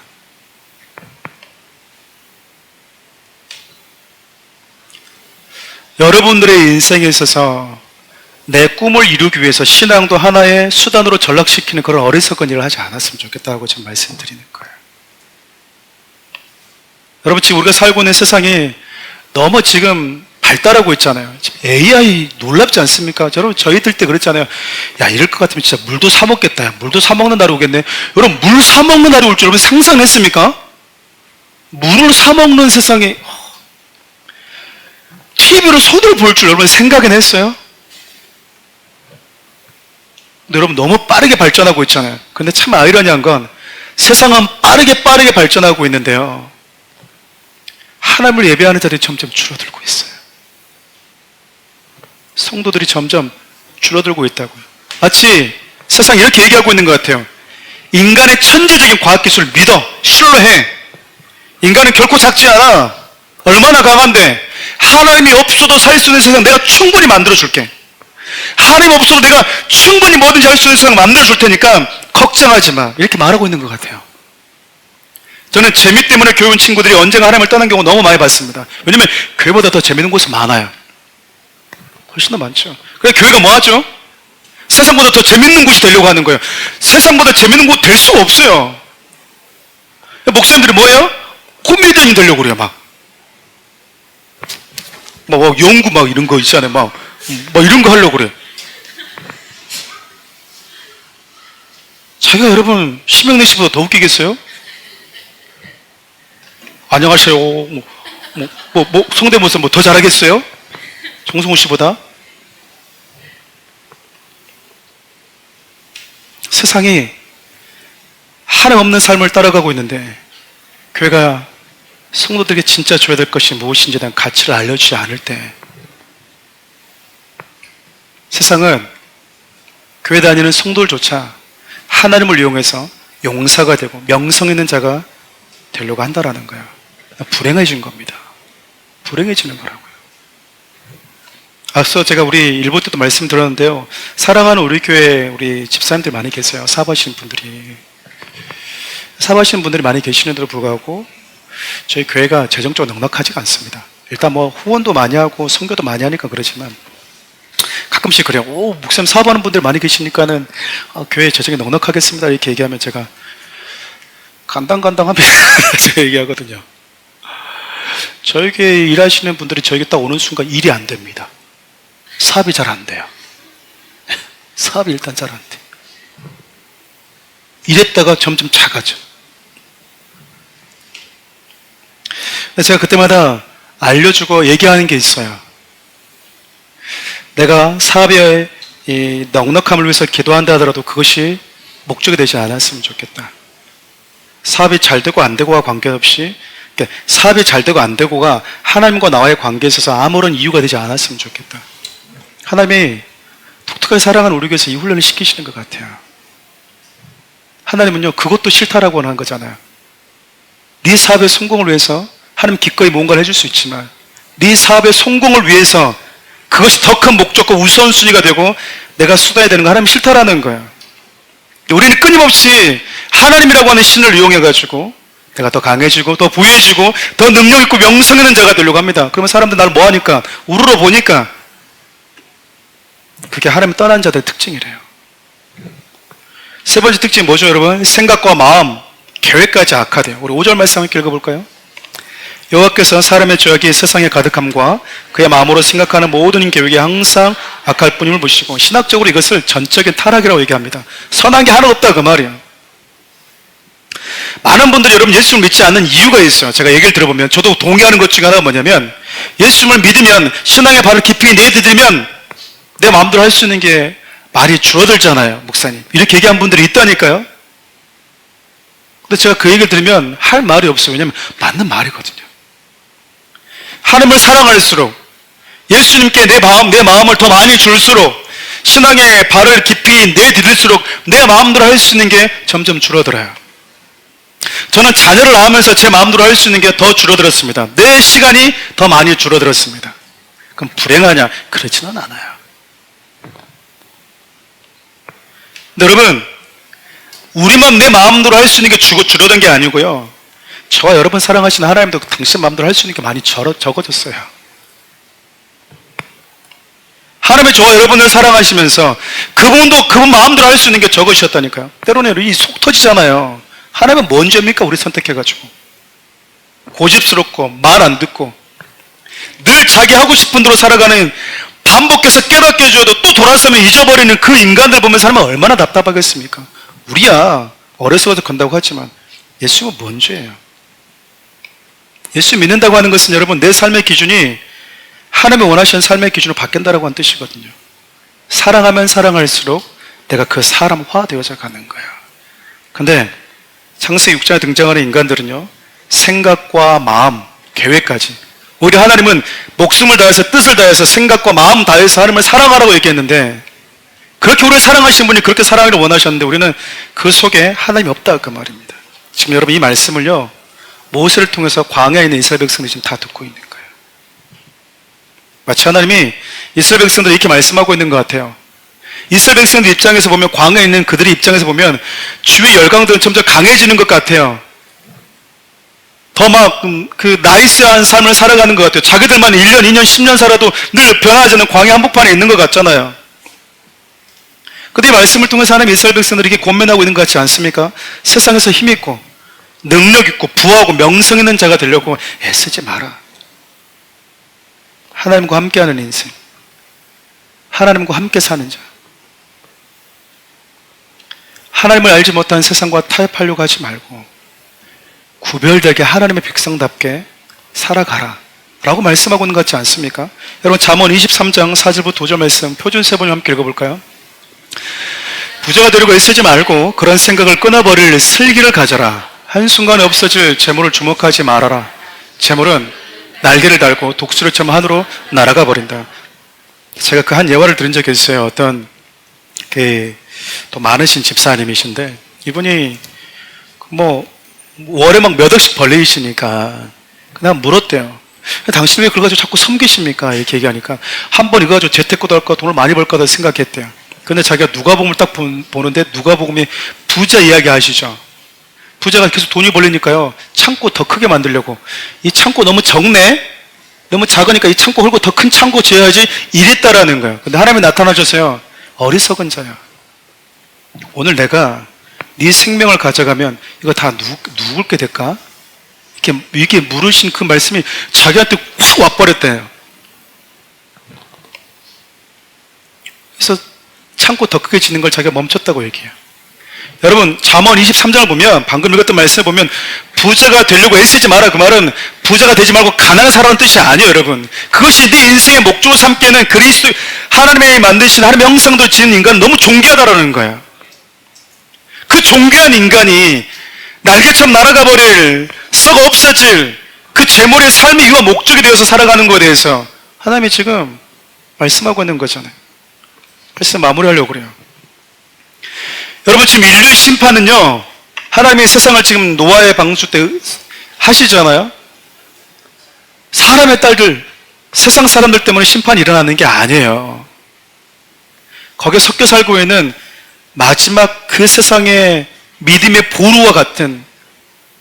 여러분들의 인생에 있어서 내 꿈을 이루기 위해서 신앙도 하나의 수단으로 전락시키는 그런 어리석은 일을 하지 않았으면 좋겠다고 지금 말씀드리는 거예요. 여러분, 지금 우리가 살고 있는 세상이 너무 지금 발달하고 있잖아요. AI 놀랍지 않습니까? 여러분, 저희들 때 그랬잖아요. 야, 이럴 것 같으면 진짜 물도 사 먹겠다. 야, 물도 사 먹는 날이 오겠네. 여러분, 물 사 먹는 날이 올 줄 여러분 상상했습니까? 물을 사 먹는 세상에 TV로 손을 볼 줄 여러분 생각은 했어요? 근데 여러분 너무 빠르게 발전하고 있잖아요. 근데 참 아이러니한 건 세상은 빠르게 발전하고 있는데요. 하나님을 예배하는 자들이 점점 줄어들고 있어요. 성도들이 점점 줄어들고 있다고요. 마치 세상이 이렇게 얘기하고 있는 것 같아요. 인간의 천재적인 과학기술을 믿어. 신뢰해. 인간은 결코 작지 않아. 얼마나 강한데. 하나님이 없어도 살 수 있는 세상 내가 충분히 만들어줄게. 하나님 없어도 내가 충분히 뭐든지 할 수 있는 세상 만들어줄 테니까 걱정하지 마. 이렇게 말하고 있는 것 같아요. 저는 재미 때문에 교회 온 친구들이 언젠가 하나님을 떠난 경우 너무 많이 봤습니다. 왜냐면 교회보다 더 재밌는 곳이 많아요. 훨씬 더 많죠. 그래서 교회가 뭐 하죠? 세상보다 더 재밌는 곳이 되려고 하는 거예요. 세상보다 재밌는 곳 될 수가 없어요. 목사님들이 뭐예요? 코미디언이 되려고 그래요, 막 연구 이런 거 있잖아요. 막 이런 거 하려고 그래. 자기가 여러분 심영래 씨보다 더 웃기겠어요? 안녕하세요. 성대모사 더 잘하겠어요? 정성호 씨보다? 세상이 하나님 없는 삶을 따라가고 있는데 교회가 성도들에게 진짜 줘야 될 것이 무엇인지에 대한 가치를 알려주지 않을 때 세상은 교회 다니는 성도들조차 하나님을 이용해서 용사가 되고 명성 있는 자가 되려고 한다라는 거예요. 불행해진 겁니다. 불행해지는 거라고요. 앞서 제가 우리 일부 때도 말씀드렸는데요. 사랑하는 우리 교회 우리 집사님들 많이 계세요. 사업하시는 분들이 많이 계시는데도 불구하고 저희 교회가 재정적으로 넉넉하지가 않습니다. 일단 후원도 많이 하고 선교도 많이 하니까 그러지만 가끔씩 그래요. 목사님 사업하는 분들 많이 계시니까는 교회 재정이 넉넉하겠습니다. 이렇게 얘기하면 제가 간당간당하면 제가 얘기하거든요. 저희 교회 일하시는 분들이 저에게 딱 오는 순간 일이 안 됩니다. 사업이 잘 안 돼요. 사업이 일단 잘 안 돼. 이랬다가 점점 작아져. 제가 그때마다 알려주고 얘기하는 게 있어요. 내가 사업의 이 넉넉함을 위해서 기도한다 하더라도 그것이 목적이 되지 않았으면 좋겠다. 사업이 잘 되고 안 되고와 관계없이 사업이 잘 되고 안 되고가 하나님과 나와의 관계에 있어서 아무런 이유가 되지 않았으면 좋겠다. 하나님이 독특하게 사랑하는 우리 교회에서 이 훈련을 시키시는 것 같아요. 하나님은요 그것도 싫다라고 하는 거잖아요. 네 사업의 성공을 위해서 하나님 기꺼이 뭔가를 해줄 수 있지만 네 사업의 성공을 위해서 그것이 더 큰 목적과 우선순위가 되고 내가 쏟아야 되는 거 하나님 싫다라는 거예요. 우리는 끊임없이 하나님이라고 하는 신을 이용해가지고 내가 더 강해지고 더 부유해지고 더 능력 있고 명성 있는 자가 되려고 합니다. 그러면 사람들 나를 뭐 하니까 우르르 보니까 그게 하나님 떠난 자들의 특징이래요. 세 번째 특징이 뭐죠, 여러분? 생각과 마음, 계획까지 악하대요. 우리 5절 말씀 함께 읽어볼까요? 여호와께서 사람의 죄악이 세상에 가득함과 그의 마음으로 생각하는 모든 계획이 항상 악할 뿐임을 보시고 신학적으로 이것을 전적인 타락이라고 얘기합니다. 선한 게 하나도 없다 그 말이에요. 많은 분들이 여러분 예수를 믿지 않는 이유가 있어요. 제가 얘기를 들어보면 저도 동의하는 것 중에 하나가 뭐냐면 예수를 믿으면 신앙의 발을 깊이 내디디면 내 마음대로 할 수 있는 게 말이 줄어들잖아요. 목사님 이렇게 얘기한 분들이 있다니까요. 근데 제가 그 얘기를 들으면 할 말이 없어요. 왜냐하면 맞는 말이거든요. 하나님을 사랑할수록, 예수님께 내 마음을 더 많이 줄수록, 신앙의 발을 깊이 내디딜수록 내 마음대로 할 수 있는 게 점점 줄어들어요. 저는 자녀를 낳으면서 제 마음대로 할 수 있는 게 더 줄어들었습니다. 내 시간이 더 많이 줄어들었습니다. 그럼 불행하냐? 그렇지는 않아요. 근데 여러분, 우리만 내 마음대로 할 수 있는 게 줄어든 게 아니고요, 저와 여러분 사랑하시는 하나님도 당신 마음대로 할 수 있는 게 많이 적어졌어요. 하나님이 저와 여러분을 사랑하시면서 그분 마음대로 할 수 있는 게 적으셨다니까요. 때로는 이 속 터지잖아요. 하나님은 뭔 죄입니까? 우리 선택해가지고 고집스럽고 말 안 듣고 늘 자기 하고 싶은 대로 살아가는, 반복해서 깨닫게 해줘도 또 돌아서면 잊어버리는 그 인간들 보면서 하나님은 얼마나 답답하겠습니까? 우리야 어려서부터 건다고 하지만 예수님은 뭔 죄예요? 예수 믿는다고 하는 것은 여러분, 내 삶의 기준이 하나님이 원하시는 삶의 기준으로 바뀐다라고 하는 뜻이거든요. 사랑하면 사랑할수록 내가 그 사람화 되어져 가는 거예요. 근데 창세기 6장에 등장하는 인간들은요, 생각과 마음, 계획까지, 오히려 하나님은 목숨을 다해서 뜻을 다해서 생각과 마음 다해서 하나님을 사랑하라고 얘기했는데, 그렇게 우리를 사랑하신 분이 그렇게 사랑하기를 원하셨는데 우리는 그 속에 하나님이 없다 그 말입니다. 지금 여러분 이 말씀을요, 모세를 통해서 광야에 있는 이스라엘 백성들이 지금 다 듣고 있는 거예요. 마치 하나님이 이스라엘 백성들 이렇게 말씀하고 있는 것 같아요. 이스라엘 백성들 입장에서 보면, 광야에 있는 그들의 입장에서 보면 주의 열강들은 점점 강해지는 것 같아요. 더 막 그 나이스한 삶을 살아가는 것 같아요. 자기들만 1년, 2년, 10년 살아도 늘 변하지 않는 광야 한복판에 있는 것 같잖아요. 근데 이 말씀을 통해서 하나님 이스라엘 백성들에게 권면하고 있는 것 같지 않습니까? 세상에서 힘있고 능력있고 부하고 명성 있는 자가 되려고 애쓰지 마라. 하나님과 함께하는 인생, 하나님과 함께 사는 자, 하나님을 알지 못한 세상과 타협하려고 하지 말고 구별되게 하나님의 백성답게 살아가라 라고 말씀하고 있는 것 같지 않습니까? 여러분, 잠언 23장 4절부터 5절 말씀 표준 세번역 함께 읽어볼까요? 부자가 되려고 애쓰지 말고 그런 생각을 끊어버릴 슬기를 가져라. 한순간에 없어질 재물을 주목하지 말아라. 재물은 날개를 달고 독수를 처럼 하늘로 날아가 버린다. 제가 그 한 예화를 들은 적이 있어요. 어떤 또 많으신 집사님이신데, 이분이 월에 막 몇 억씩 벌리시니까 그냥 물었대요. 당신 왜 그걸 가지고 자꾸 섬기십니까? 이렇게 얘기하니까 한 번 이거 가지고 재테크도 할까, 돈을 많이 벌 거다 생각했대요. 근데 자기가 누가복음을 딱 보는데, 누가복음이 부자 이야기 아시죠? 부자가 계속 돈이 벌리니까요, 창고 더 크게 만들려고, 이 창고 너무 적네? 너무 작으니까 이 창고 헐고 더 큰 창고 지어야지, 이랬다라는 거예요. 근데 하나님이 나타나셔서요, 어리석은 자야, 오늘 내가 네 생명을 가져가면 이거 다 누굴게 될까? 이렇게 물으신 그 말씀이 자기한테 확 와버렸대요. 그래서 창고 더 크게 짓는 걸 자기가 멈췄다고 얘기해요. 여러분, 잠언 23장을 보면, 방금 읽었던 말씀을 보면 부자가 되려고 애쓰지 마라, 그 말은 부자가 되지 말고 가난한 사람은 뜻이 아니에요. 여러분, 그것이 네 인생의 목적으로 삼기에는 그리스도, 하나님이 만드신 하나님의 형상도 지은 인간은 너무 존귀하다라는 거예요. 그 존귀한 인간이 날개처럼 날아가 버릴, 썩어 없어질 그 재물의 삶의 이유와 목적이 되어서 살아가는 것에 대해서 하나님이 지금 말씀하고 있는 거잖아요. 말씀 마무리하려고 그래요. 여러분, 지금 인류의 심판은요, 하나님이 세상을 지금 노아의 방주 때 하시잖아요. 사람의 딸들, 세상 사람들 때문에 심판이 일어나는 게 아니에요. 거기에 섞여 살고 있는 마지막 그 세상의 믿음의 보루와 같은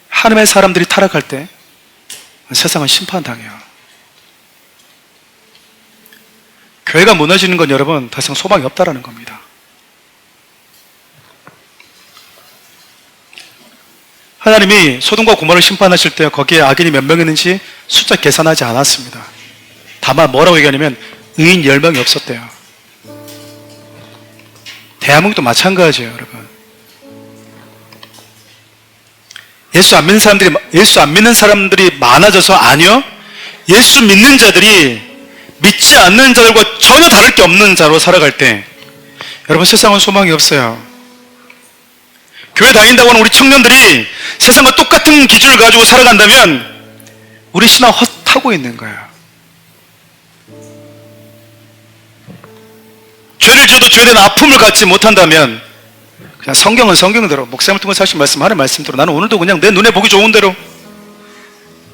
하나님의 사람들이 타락할 때 세상은 심판당해요. 교회가 무너지는 건 여러분, 더 이상 소망이 없다라는 겁니다. 하나님이 소돔과 고모라를 심판하실 때 거기에 악인이 몇 명 있는지 숫자 계산하지 않았습니다. 다만 뭐라고 얘기하냐면 의인 10명이 없었대요. 대한민국도 마찬가지예요, 여러분. 예수 안 믿는 사람들이 많아져서 아니요. 예수 믿는 자들이 믿지 않는 자들과 전혀 다를 게 없는 자로 살아갈 때 여러분, 세상은 소망이 없어요. 교회 다닌다고 하는 우리 청년들이 세상과 똑같은 기준을 가지고 살아간다면 우리 신앙 헛하고 있는 거야. 죄를 져도 죄에 대한 아픔을 갖지 못한다면 그냥 성경은 성경대로, 목사님을 통해서 하신 말씀, 하나님 말씀대로 나는 오늘도 그냥 내 눈에 보기 좋은 대로,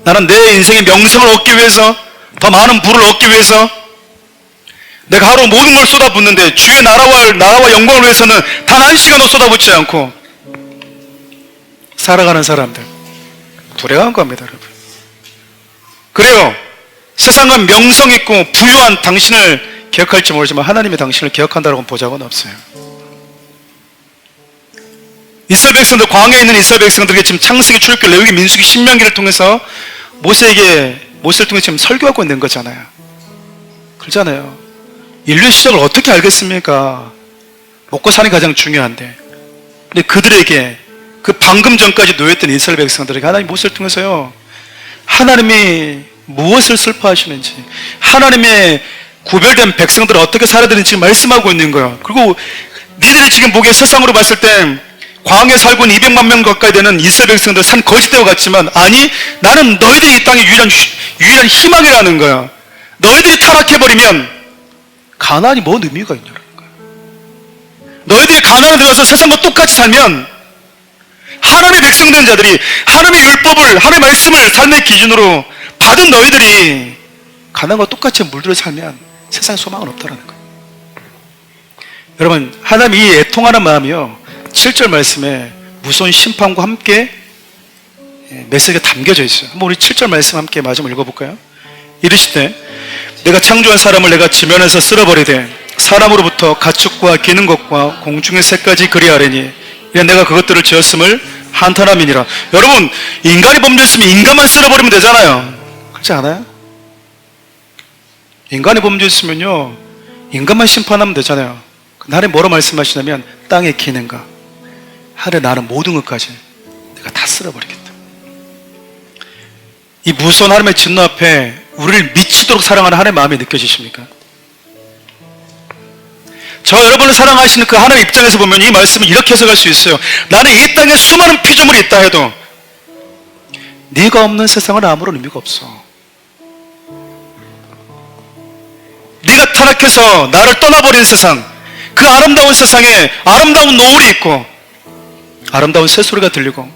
나는 내 인생의 명성을 얻기 위해서, 더 많은 부를 얻기 위해서 내가 하루 모든 걸 쏟아붓는데 주의 나라와 영광을 위해서는 단 한 시간도 쏟아붓지 않고 살아가는 사람들, 불행한 겁니다, 여러분. 그래요. 세상은 명성 있고 부유한 당신을 기억할지 모르지만 하나님이 당신을 기억한다고 본 적은 없어요. 이스라엘 백성들, 광야에 있는 이스라엘 백성들에게 지금 창세기, 출애굽기, 레위기, 민수기, 신명기를 통해서 모세를 통해서 지금 설교하고 있는 거잖아요. 그렇잖아요. 인류의 시작을 어떻게 알겠습니까? 먹고 사는 게 가장 중요한데. 근데 그들에게, 그 방금 전까지 놓였던 이스라엘 백성들에게 하나님 모세를 통해서요, 하나님이 무엇을 슬퍼하시는지, 하나님의 구별된 백성들을 어떻게 살아야 되는지 말씀하고 있는 거예요. 그리고 니들이 지금 보기에 세상으로 봤을 때 광야에 살고 있는 200만 명 가까이 되는 이스라엘 백성들 산 거짓대와 같지만, 아니, 나는 너희들이 이 땅의 유일한 희망이라는 거야. 너희들이 타락해버리면 가나안이 뭔 의미가 있냐는 거야. 너희들이 가나안에 들어가서 세상과 똑같이 살면 하나님의 백성 된 자들이 하나님의 율법을, 하나님의 말씀을 삶의 기준으로 받은 너희들이 가나안과 똑같이 물들어 살면 세상에 소망은 없다라는 거예요. 여러분, 하나님이 이 애통하는 마음이요, 7절 말씀에 무서운 심판과 함께 메시지가 담겨져 있어요. 한번 우리 7절 말씀 함께 마지막 읽어볼까요? 이르시되 내가 창조한 사람을 내가 지면에서 쓸어버리되 사람으로부터 가축과 기는 것과 공중의 새까지 그리하리니 이는 내가 그것들을 지었음을 한탄함이니라. 여러분, 인간이 범죄했으면 인간만 쓸어버리면 되잖아요. 그렇지 않아요? 인간이 범죄했으면요, 인간만 심판하면 되잖아요. 하나님 뭐라 말씀하시냐면 땅에 기는 것, 하늘에 나는 모든 것까지 내가 다 쓸어버리겠다. 이 무서운 하나님의 진노 앞에 우리를 미치도록 사랑하는 하나님의 마음이 느껴지십니까? 저 여러분을 사랑하시는 그 하나님 입장에서 보면 이 말씀을 이렇게 해석할 수 있어요. 나는 이 땅에 수많은 피조물이 있다 해도 네가 없는 세상은 아무런 의미가 없어. 네가 타락해서 나를 떠나버린 세상, 그 아름다운 세상에 아름다운 노을이 있고 아름다운 새소리가 들리고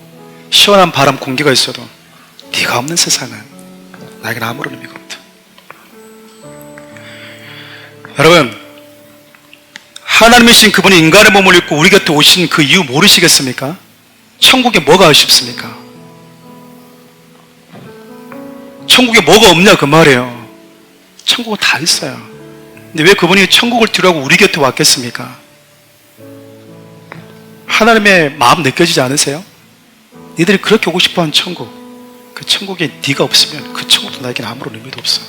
시원한 바람, 공기가 있어도 네가 없는 세상은 나에게는 아무런 의미가 없다. 여러분, 하나님이신 그분이 인간의 몸을 입고 우리 곁에 오신 그 이유 모르시겠습니까? 천국에 뭐가 아쉽습니까? 천국에 뭐가 없냐 그 말이에요. 천국은 다 있어요. 근데 왜 그분이 천국을 뒤로하고 우리 곁에 왔겠습니까? 하나님의 마음 느껴지지 않으세요? 니들이 그렇게 오고 싶어하는 천국, 그 천국에 네가 없으면 그 천국도 나에게는 아무런 의미도 없어.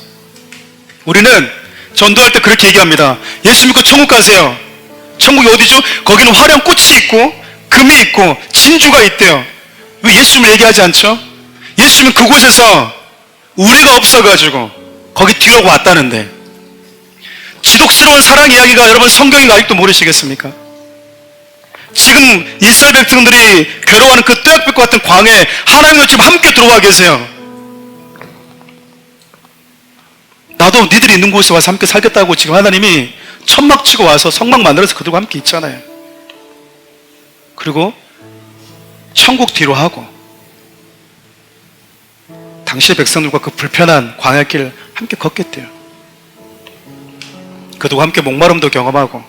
우리는 전도할 때 그렇게 얘기합니다. 예수 믿고 천국 가세요. 천국이 어디죠? 거기는 화려한 꽃이 있고 금이 있고 진주가 있대요. 왜 예수님을 얘기하지 않죠? 예수님은 그곳에서 우리가 없어가지고 거기 뒤로 왔다는데, 지독스러운 사랑 이야기가 여러분 성경인 거 아직도 모르시겠습니까? 지금 이스라엘 백성들이 괴로워하는 그 떼약볕과 같은 광야에 하나님과 지금 함께 들어와 계세요. 나도 니들이 있는 곳에 와서 함께 살겠다고 지금 하나님이 천막 치고 와서 성막 만들어서 그들과 함께 있잖아요. 그리고 천국 뒤로 하고 당시의 백성들과 그 불편한 광야길을 함께 걷겠대요. 그들과 함께 목마름도 경험하고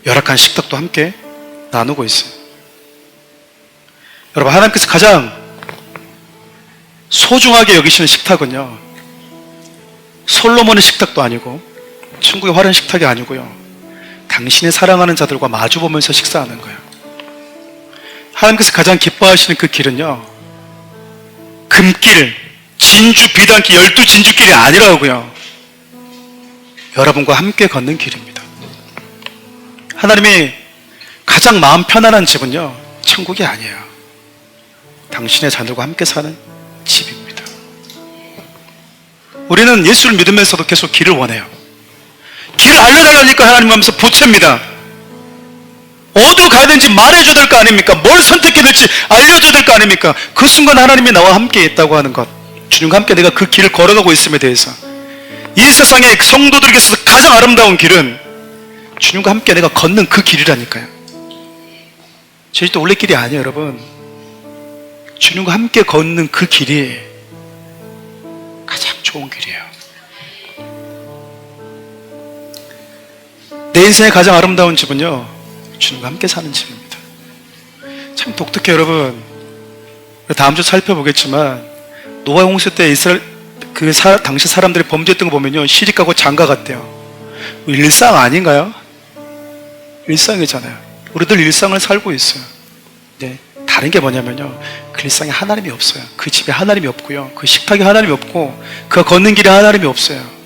열악한 식탁도 함께 나누고 있어요. 여러분, 하나님께서 가장 소중하게 여기시는 식탁은요, 솔로몬의 식탁도 아니고 천국의 화려한 식탁이 아니고요, 당신의 사랑하는 자들과 마주보면서 식사하는 거예요. 하나님께서 가장 기뻐하시는 그 길은요, 금길, 진주, 비단길, 12진주길이 아니라고요, 여러분과 함께 걷는 길입니다. 하나님이 가장 마음 편안한 집은요, 천국이 아니에요. 당신의 자녀들과 함께 사는 집입니다. 우리는 예수를 믿으면서도 계속 길을 원해요. 길을 알려달라니까 하나님 하면서 보채입니다. 어디로 가야 되는지 말해줘야 될 거 아닙니까? 뭘 선택해야 될지 알려줘야 될 거 아닙니까? 그 순간 하나님이 나와 함께 있다고 하는 것, 주님과 함께 내가 그 길을 걸어가고 있음에 대해서, 이 세상에 성도들에게 있어서 가장 아름다운 길은 주님과 함께 내가 걷는 그 길이라니까요. 제주도 올레길이 아니에요, 여러분. 주님과 함께 걷는 그 길이 가장 좋은 길이에요. 내 인생의 가장 아름다운 집은요, 주님과 함께 사는 집입니다. 참 독특해요, 여러분. 다음 주 살펴보겠지만 노아 홍수 때 이스라엘 당시 사람들이 범죄했던 거 보면요, 시리카고 장가 같대요. 일상 아닌가요? 일상이잖아요. 우리들 일상을 살고 있어요. 네, 다른 게 뭐냐면요, 그 일상에 하나님이 없어요. 그 집에 하나님이 없고요, 그 식탁에 하나님이 없고, 그 걷는 길에 하나님이 없어요.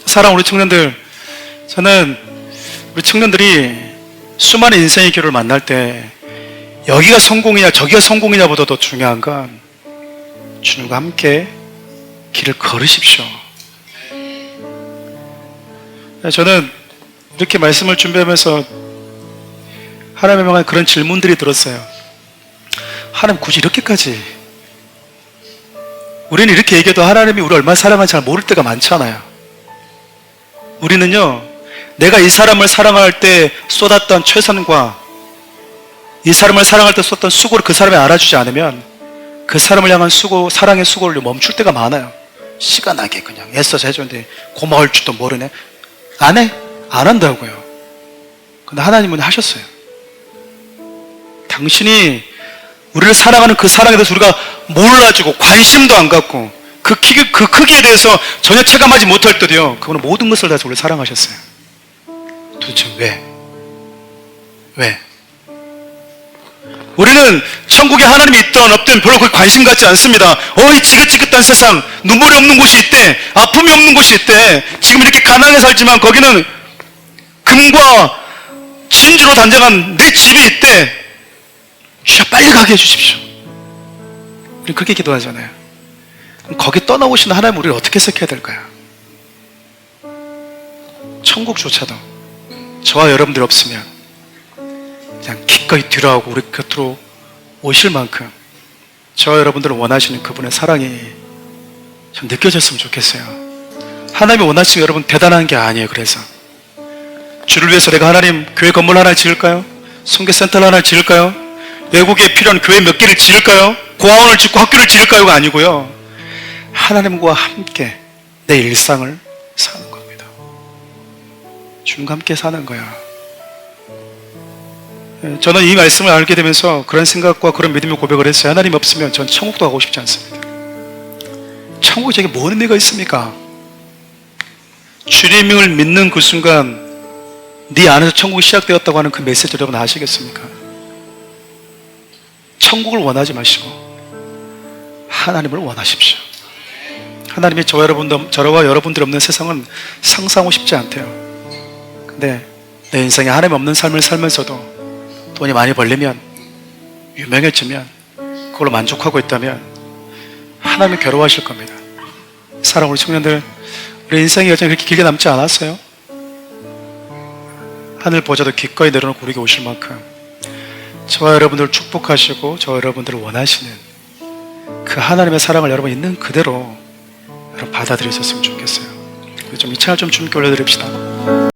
사랑 우리 청년들, 저는 우리 청년들이 수많은 인생의 길을 만날 때 여기가 성공이냐 저기가 성공이냐보다 더 중요한 건 주님과 함께 길을 걸으십시오. 저는 이렇게 말씀을 준비하면서 하나님의 명한 그런 질문들이 들었어요. 하나님 굳이 이렇게까지, 우리는 이렇게 얘기해도 하나님이 우리를 얼마나 사랑하는지 잘 모를 때가 많잖아요. 우리는요, 내가 이 사람을 사랑할 때 쏟았던 최선과 이 사람을 사랑할 때 쏟았던 수고를 그 사람이 알아주지 않으면 그 사람을 향한 수고, 사랑의 수고를 멈출 때가 많아요. 시간 나게 그냥 애써서 해줬는데 고마울 줄도 모르네. 안 해? 안 한다고요. 근데 하나님은 하셨어요. 당신이 우리를 사랑하는 그 사랑에 대해서 우리가 몰라주고 관심도 안 갖고 그 크기에 대해서 전혀 체감하지 못할 때도요, 그분은 모든 것을 다해서 우리를 사랑하셨어요. 도대체 왜? 왜? 우리는 천국에 하나님이 있든 없든 별로 그렇게 관심 갖지 않습니다. 이 지긋지긋한 세상, 눈물이 없는 곳이 있대, 아픔이 없는 곳이 있대, 지금 이렇게 가난하게 살지만 거기는 금과 진주로 단장한 내 집이 있대. 주여 빨리 가게 해주십시오. 우리 그렇게 기도하잖아요. 거기 떠나오신 하나님, 우리를 어떻게 해석해야 될까요? 천국조차도 저와 여러분들 없으면 그냥 기꺼이 뒤로하고 우리 곁으로 오실 만큼 저와 여러분들을 원하시는 그분의 사랑이 좀 느껴졌으면 좋겠어요. 하나님이 원하시면 여러분 대단한 게 아니에요. 그래서 주를 위해서 내가 하나님 교회 건물 하나 지을까요? 선교센터 하나 지을까요? 외국에 필요한 교회 몇 개를 지을까요? 고아원을 짓고 학교를 지을까요가 아니고요, 하나님과 함께 내 일상을 사는 겁니다. 주님과 함께 사는 거야. 저는 이 말씀을 알게 되면서 그런 생각과 그런 믿음의 고백을 했어요. 하나님 없으면 전 천국도 가고 싶지 않습니다. 천국에 제게 뭔 의미가 있습니까? 주님을 믿는 그 순간 네 안에서 천국이 시작되었다고 하는 그 메시지 여러분 아시겠습니까? 천국을 원하지 마시고 하나님을 원하십시오. 하나님이 저와 여러분들이 없는 세상은 상상하고 싶지 않대요. 근데 내 인생에 하나님 없는 삶을 살면서도 돈이 많이 벌리면, 유명해지면, 그걸로 만족하고 있다면 하나님이 괴로워하실 겁니다. 사랑 우리 청년들, 우리 인생이 여전히 그렇게 길게 남지 않았어요. 하늘 보좌도 기꺼이 내려놓고 우리에게 오실 만큼 저와 여러분들을 축복하시고 저와 여러분들을 원하시는 그 하나님의 사랑을 여러분 있는 그대로 여러분 받아들이셨으면 좋겠어요. 좀 이 찬을 좀 주님께 올려드립시다.